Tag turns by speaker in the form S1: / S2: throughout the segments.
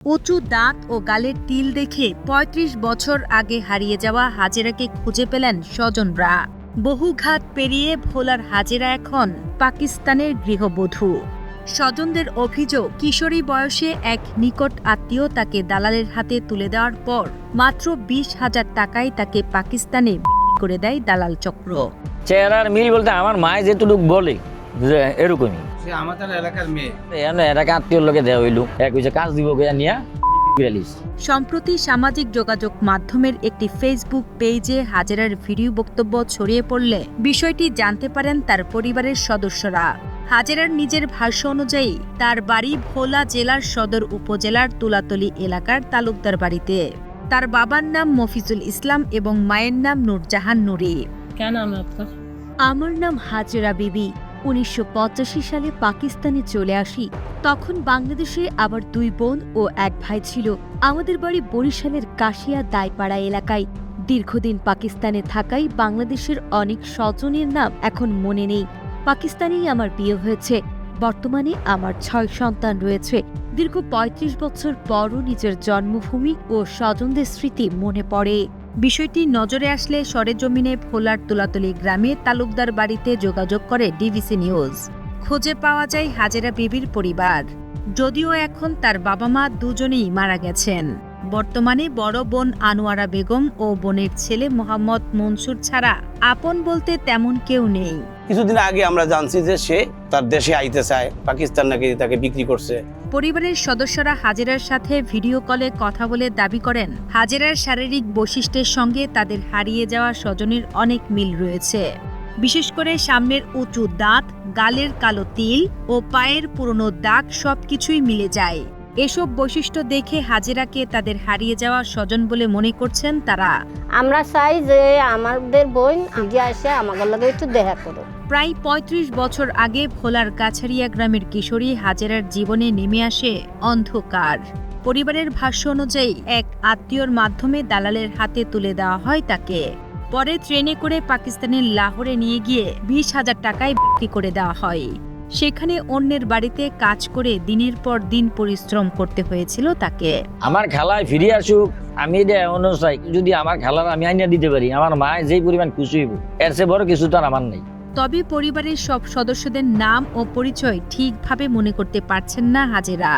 S1: উঁচু দাঁত ও গালের তিল দেখে ৩৫ বছর আগে হারিয়ে যাওয়া হাজেরাকে খুঁজে পেলেন স্বজনরা। বহু ঘাত পেরিয়ে ভোলার হাজেরা এখন পাকিস্তানের গৃহবধূ। স্বজনদের অভিযোগ, কিশোরী বয়সে এক নিকট আত্মীয় তাকে দালালের হাতে তুলে দেওয়ার পর মাত্র ২০,০০০ টাকায় তাকে পাকিস্তানে বিক্রি করে দেয় দালাল চক্র।
S2: চেহারার মিল বলতে আমার মায় যেটুকু বলে এরকমই।
S3: আমাদের এলাকার মেয়ে
S2: এলাকা আত্মীয়র লোকে দেওয়া হইল, এক হয়েছে কাজ দিব নিয়ে।
S1: সম্প্রতি সামাজিক যোগাযোগ মাধ্যমের একটি ফেসবুক পেজে হাজেরার ভিডিও বক্তব্য ছড়িয়ে পড়লে বিষয়টি জানতে পারেন তার পরিবারের সদস্যরা। হাজেরার নিজের ভাষ্য অনুযায়ী তার বাড়ি ভোলা জেলার সদর উপজেলার তুলাতলী এলাকার তালুকদার বাড়িতে। তার বাবার নাম মফিজুল ইসলাম এবং মায়ের নাম নূরজাহান নুরি।
S4: আমার নাম হাজেরা বিবি। ১৯৮৫ সালে পাকিস্তানে চলে আসি। তখন বাংলাদেশে আবার ২ বোন ও ১ ভাই ছিল। আমাদের বাড়ি বরিশালের কাশিয়া দাইপাড়া এলাকায়। দীর্ঘদিন পাকিস্তানে থাকায় বাংলাদেশের অনেক স্বজনের নাম এখন মনে নেই। পাকিস্তানেই আমার বিয়ে হয়েছে। বর্তমানে আমার ৬ সন্তান রয়েছে। দীর্ঘ ৩৫ বছর পরও নিজের জন্মভূমি ও স্বজনদের স্মৃতি মনে পড়ে।
S1: বিষয়টি নজরে আসলে সরেজমিনে ভোলার তুলাতলী গ্রামে তালুকদার বাড়িতে যোগাযোগ করে ডিবিসি নিউজ। খুঁজে পাওয়া যায় হাজেরা বিবির পরিবার। যদিও এখন তার বাবা মা দুজনেই মারা গেছেন। বর্তমানে বড় বোন আনোয়ারা বেগম ও বোনের ছেলে মোহাম্মদ মনসুর ছাড়া আপন বলতে তেমন কেউ নেই।
S5: কিছুদিন আগে আমরা জানছি যে সে তার দেশে আইতে চায়, পাকিস্তান নাকি তাকে বিক্রি করছে।
S1: পরিবারের সদস্যরা হাজেরার সাথে ভিডিও কলে কথা বলে দাবি করেন, হাজেরার শারীরিক বৈশিষ্ট্যের সঙ্গে তাদের হারিয়ে যাওয়া স্বজনের অনেক মিল রয়েছে। বিশেষ করে সামনের উঁচু দাঁত, গালের কালো তিল ও পায়ের পুরনো দাগ সবকিছুই মিলে যায়। এসব বৈশিষ্ট্য দেখে হাজেরাকে তাদের হারিয়ে যাওয়া স্বজন বলে মনে করছেন তারা।
S6: আমরা চাই যে আমাদের বোন আগে এসে আমাদের লগে একটু দেখা করো।
S1: প্রায় ৩৫ বছর আগে ভোলার গাছারিয়া গ্রামের কিশোরী হাজেরার জীবনে নেমে আসে অন্ধকার। পরিবারের ভাষ্য অনুযায়ী এক আত্মীয়র মাধ্যমে দালালের হাতে তুলে দেওয়া হয় তাকে। পরে ট্রেনে করে পাকিস্তানের লাহোরে নিয়ে গিয়ে ২০,০০০ টাকায় বিক্রি করে দেওয়া হয়। সেখানে অন্যের বাড়িতে কাজ করে দিনের পর দিন পরিশ্রম করতে হয়েছিল তাকে।
S2: আমার খালায় ফিরে আসুক, আমি এটা অনুযায়ী যদি আমার খালার আমি আইনা দিতে পারি, আমার মায় যেই পরিমাণ খুশি হইব, এর চেয়ে বড় কিছু তো আর আমার নেই।
S1: তবে পরিবারের সব সদস্যদের নাম ও পরিচয় ঠিকভাবে মনে করতে পারছেন না হাজেরা।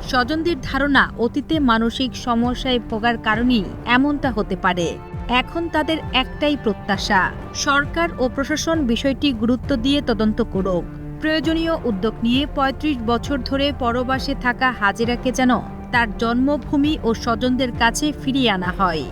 S1: স্বজনদের ধারণা, অতীতে মানসিক সমস্যায় ভোগার কারণেই এমনটা হতে পারে। এখন তাদের একটাই প্রত্যাশা, সরকার ও প্রশাসন বিষয়টি গুরুত্ব দিয়ে তদন্ত করুক। প্রয়োজনীয় উদ্যোগ নিয়ে ৩৫ বছর ধরে পরবাসে থাকা হাজেরাকে যেন তার জন্মভূমি ও স্বজনদের কাছে ফিরিয়ে আনা হয়।